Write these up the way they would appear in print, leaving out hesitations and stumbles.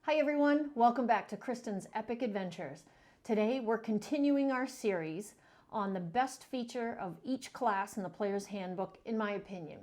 Hi everyone, welcome back to Kristen's Epic Adventures. Today we're continuing our series on the best feature of each class in the Player's Handbook, in my opinion.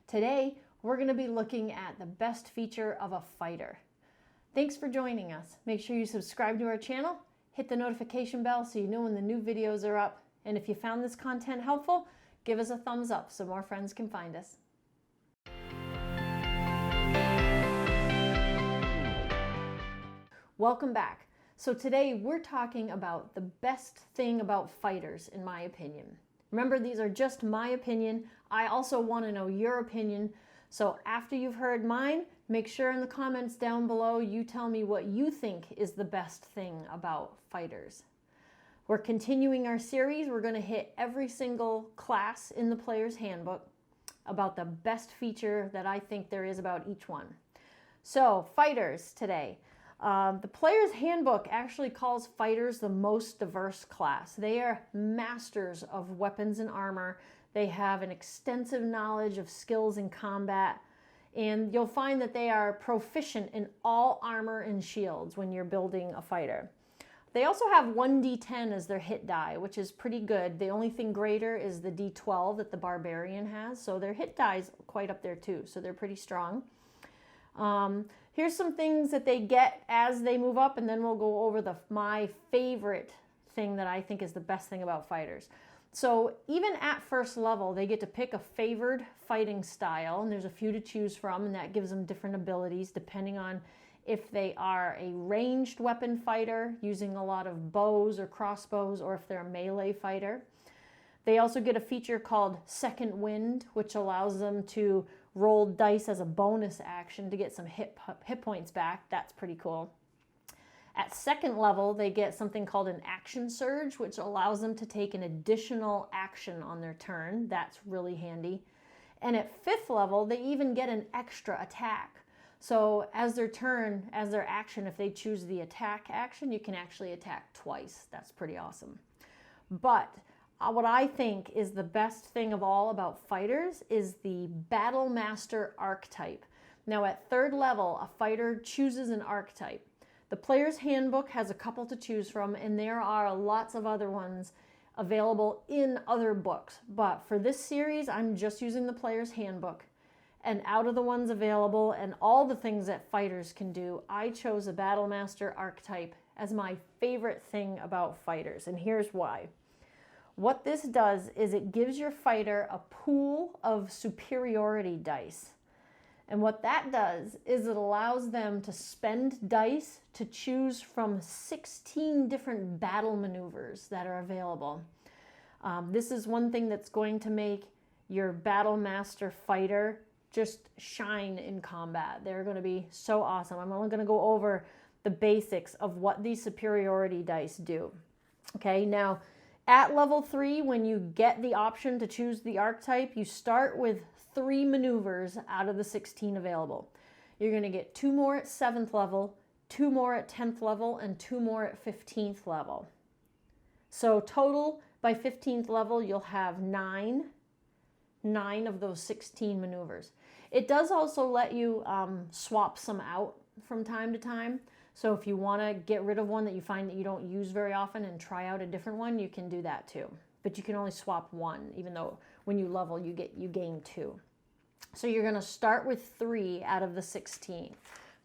Today we're going to be looking at the best feature of a fighter. Thanks for joining us. Make sure you subscribe to our channel, hit the notification bell so you know when the new videos are up, and if you found this content helpful, give us a thumbs up so more friends can find us. Welcome back. So today we're talking about the best thing about fighters, in my opinion. Remember, these are just my opinion. I also want to know your opinion. So after you've heard mine, make sure in the comments down below you tell me what you think is the best thing about fighters. We're continuing our series. We're going to hit every single class in the Player's Handbook about the best feature that I think there is about each one. So fighters today. The Player's Handbook actually calls fighters the most diverse class. They are masters of weapons and armor. They have an extensive knowledge of skills in combat, and you'll find that they are proficient in all armor and shields when you're building a fighter. They also have 1d10 as their hit die, which is pretty good. The only thing greater is the d12 that the barbarian has, so their hit die is quite up there too, so they're pretty strong. Here's some things that they get as they move up, and then we'll go over my favorite thing that I think is the best thing about fighters. So even at first level, they get to pick a favored fighting style, and there's a few to choose from, and that gives them different abilities depending on if they are a ranged weapon fighter using a lot of bows or crossbows, or if they're a melee fighter. They also get a feature called Second Wind, which allows them to roll dice as a bonus action to get some hit points back. That's pretty cool. At second level, they get something called an Action Surge, which allows them to take an additional action on their turn. That's really handy. And at fifth level, they even get an extra attack. So as their turn, as their action, if they choose the attack action, you can actually attack twice. That's pretty awesome. But what I think is the best thing of all about fighters is the Battle Master archetype. Now at third level, a fighter chooses an archetype. The Player's Handbook has a couple to choose from, and there are lots of other ones available in other books. But for this series, I'm just using the Player's Handbook. And out of the ones available and all the things that fighters can do, I chose a Battle Master archetype as my favorite thing about fighters. And here's why. What this does is it gives your fighter a pool of superiority dice. And what that does is it allows them to spend dice to choose from 16 different battle maneuvers that are available. This is one thing that's going to make your Battle Master fighter just shine in combat. They're going to be so awesome. I'm only going to go over the basics of what these superiority dice do. Okay, now at level 3, when you get the option to choose the archetype, you start with 3 maneuvers out of the 16 available. You're going to get 2 more at 7th level, 2 more at 10th level, and 2 more at 15th level. So total, by 15th level, you'll have 9 of those 16 maneuvers. It does also let you swap some out from time to time. So if you want to get rid of one that you find that you don't use very often and try out a different one, you can do that too. But you can only swap 1, even though when you level, you gain 2. So you're going to start with 3 out of the 16,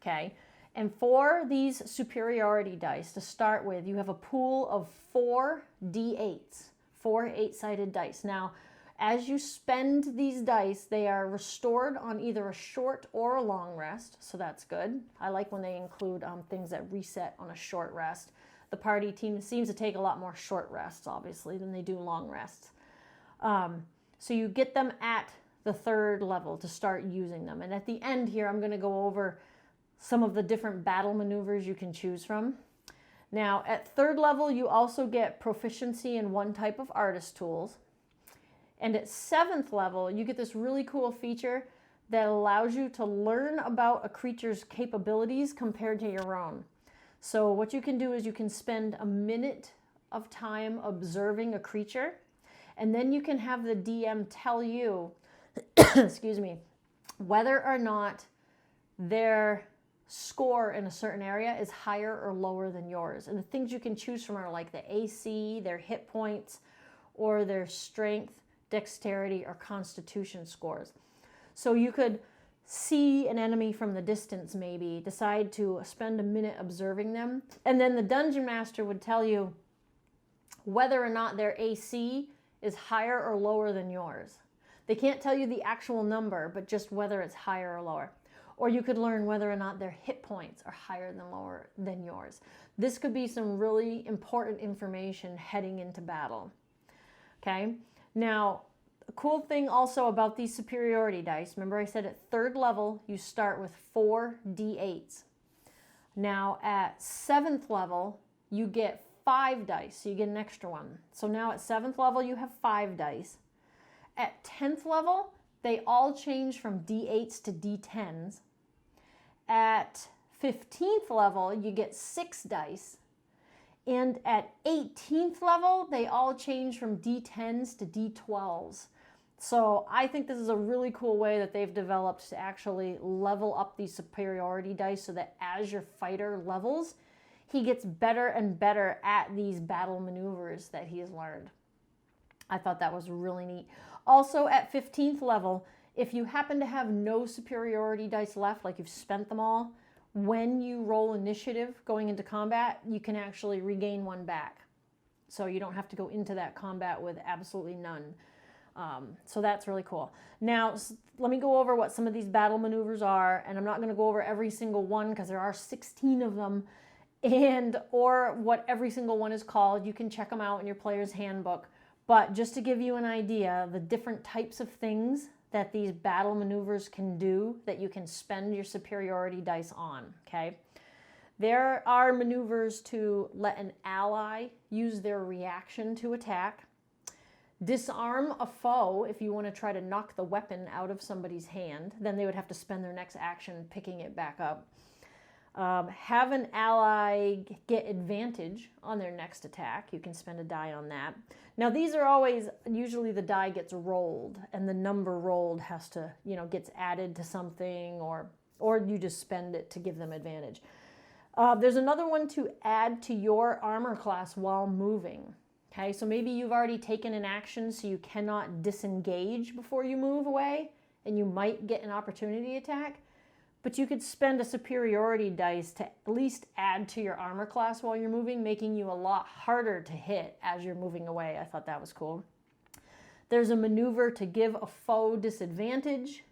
okay? And for these superiority dice to start with, you have a pool of 4 D8s, 4 8-sided dice. Now, as you spend these dice, they are restored on either a short or a long rest, so that's good. I like when they include things that reset on a short rest. The party team seems to take a lot more short rests, obviously, than they do long rests. So you get them at the 3rd level to start using them. And at the end here, I'm going to go over some of the different battle maneuvers you can choose from. Now, at 3rd level, you also get proficiency in 1 type of artist tools. And at 7th level, you get this really cool feature that allows you to learn about a creature's capabilities compared to your own. So what you can do is you can spend a minute of time observing a creature, and then you can have the DM tell you, excuse me, whether or not their score in a certain area is higher or lower than yours. And the things you can choose from are like the AC, their hit points, or their strength, dexterity, or constitution scores. So you could see an enemy from the distance, maybe decide to spend a minute observing them, and then the dungeon master would tell you whether or not their AC is higher or lower than yours. They can't tell you the actual number, but just whether it's higher or lower. Or you could learn whether or not their hit points are higher than lower than yours. This could be some really important information heading into battle. Okay? Now, a cool thing also about these superiority dice, remember I said at 3rd level, you start with 4 D8s. Now at 7th level, you get 5 dice, so you get an extra one. So now at 7th level, you have 5 dice. At 10th level, they all change from D8s to D10s. At 15th level, you get 6 dice. And at 18th level, they all change from D10s to D12s. So I think this is a really cool way that they've developed to actually level up these superiority dice so that as your fighter levels, he gets better and better at these battle maneuvers that he has learned. I thought that was really neat. Also at 15th level, if you happen to have no superiority dice left, like you've spent them all, when you roll initiative going into combat, you can actually regain one back. So you don't have to go into that combat with absolutely none. So that's really cool. Now, let me go over what some of these battle maneuvers are, and I'm not going to go over every single one because there are 16 of them, or what every single one is called. You can check them out in your player's handbook. But just to give you an idea, the different types of things that these battle maneuvers can do that you can spend your superiority dice on, okay? There are maneuvers to let an ally use their reaction to attack, disarm a foe if you want to try to knock the weapon out of somebody's hand, then they would have to spend their next action picking it back up. Have an ally get advantage on their next attack. You can spend a die on that. Now these are always, usually the die gets rolled and the number rolled has to, gets added to something or you just spend it to give them advantage. There's another one to add to your armor class while moving. Okay, so maybe you've already taken an action so you cannot disengage before you move away and you might get an opportunity attack. But you could spend a superiority dice to at least add to your armor class while you're moving, making you a lot harder to hit as you're moving away. I thought that was cool. There's a maneuver to give a foe disadvantage.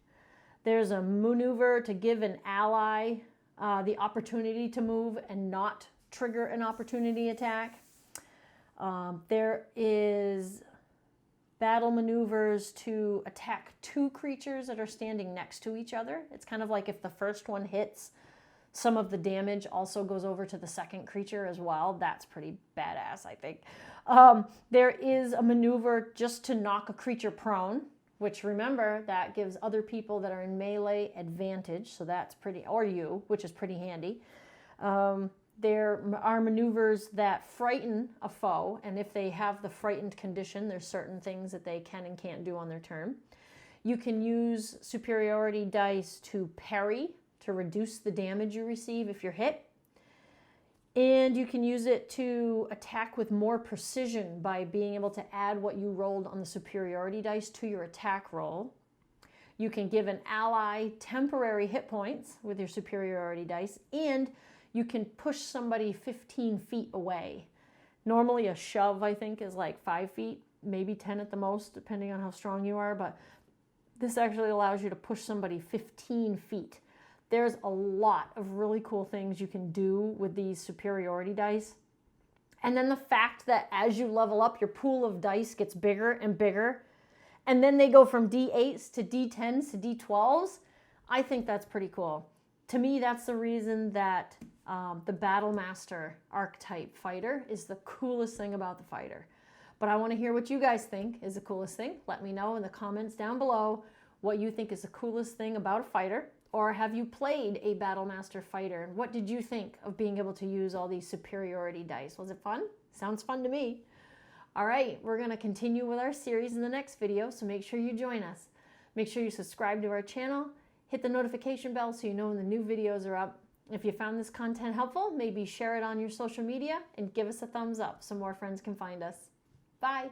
There's a maneuver to give an ally the opportunity to move and not trigger an opportunity attack. There is battle maneuvers to attack 2 creatures that are standing next to each other. It's kind of like if the first one hits, some of the damage also goes over to the second creature as well. That's pretty badass, I think. There is a maneuver just to knock a creature prone, which remember, that gives other people that are in melee advantage. So that's pretty, or you, which is pretty handy. There are maneuvers that frighten a foe, and if they have the frightened condition, there's certain things that they can and can't do on their turn. You can use superiority dice to parry, to reduce the damage you receive if you're hit. And you can use it to attack with more precision by being able to add what you rolled on the superiority dice to your attack roll. You can give an ally temporary hit points with your superiority dice, and you can push somebody 15 feet away. Normally a shove, I think, is like 5 feet, maybe 10 at the most, depending on how strong you are, but this actually allows you to push somebody 15 feet. There's a lot of really cool things you can do with these superiority dice. And then the fact that as you level up, your pool of dice gets bigger and bigger, and then they go from D8s to D10s to D12s, I think that's pretty cool. To me, that's the reason that the Battle Master archetype fighter is the coolest thing about the fighter. But I want to hear what you guys think is the coolest thing. Let me know in the comments down below what you think is the coolest thing about a fighter. Or have you played a Battle Master fighter? And what did you think of being able to use all these superiority dice? Was it fun? Sounds fun to me. All right, we're going to continue with our series in the next video, so make sure you join us. Make sure you subscribe to our channel. Hit the notification bell so you know when the new videos are up. If you found this content helpful, maybe share it on your social media and give us a thumbs up so more friends can find us. Bye.